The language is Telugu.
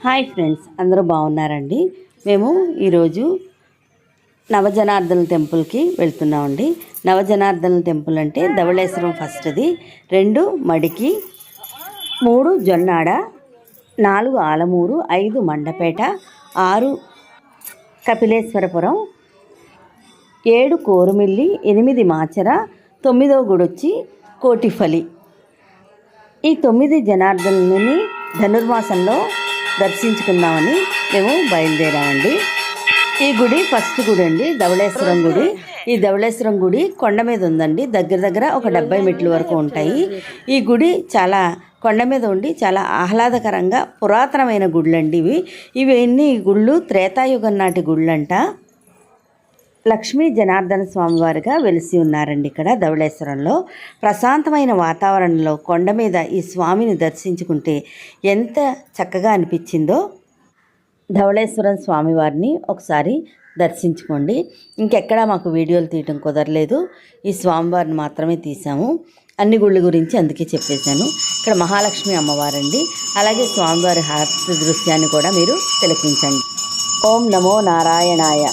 హాయ్ ఫ్రెండ్స్, అందరూ బాగున్నారండి. మేము ఈరోజు నవజనార్దన టెంపుల్కి వెళ్తున్నామండి. నవజనార్దన టెంపుల్ అంటే ధవళేశ్వరం ఫస్ట్ది, 2 మడికి, 3 జొన్నాడ, 4 ఆలమూరు, 5 మండపేట, 6 కపిలేశ్వరపురం, 7 కోరుమిల్లి, 8 మాచర, 9వ గుడొచ్చి కోటిఫలి. ఈ 9 జనార్దనుని ధనుర్మాసంలో దర్శించుకుందామని మేము బయలుదేరామండి. ఈ గుడి ఫస్ట్ గుడి అండి, ధవళేశ్వరం గుడి. ఈ ధవళేశ్వరం గుడి కొండ మీద ఉందండి. దగ్గర ఒక 70 మెట్లు వరకు ఉంటాయి. ఈ గుడి చాలా కొండ మీద ఉండి చాలా ఆహ్లాదకరంగా పురాతనమైన గుళ్ళండి ఇవన్నీ గుళ్ళు త్రేతాయుగం నాటి గుళ్ళంట. లక్ష్మీ జనార్దన స్వామివారిగా వెలిసి ఉన్నారండి. ఇక్కడ ధవళేశ్వరంలో ప్రశాంతమైన వాతావరణంలో కొండ మీద ఈ స్వామిని దర్శించుకుంటే ఎంత చక్కగా అనిపించిందో. ధవళేశ్వరం స్వామివారిని ఒకసారి దర్శించుకోండి. ఇంకెక్కడా మాకు వీడియోలు తీయటం కుదరలేదు, ఈ స్వామివారిని మాత్రమే తీసాము. అన్ని గుళ్ళ గురించి అందుకే చెప్పేశాను. ఇక్కడ మహాలక్ష్మి అమ్మవారండి. అలాగే స్వామివారి హారతి దృశ్యాన్ని కూడా మీరు తిలకించండి. ఓం నమో నారాయణాయ.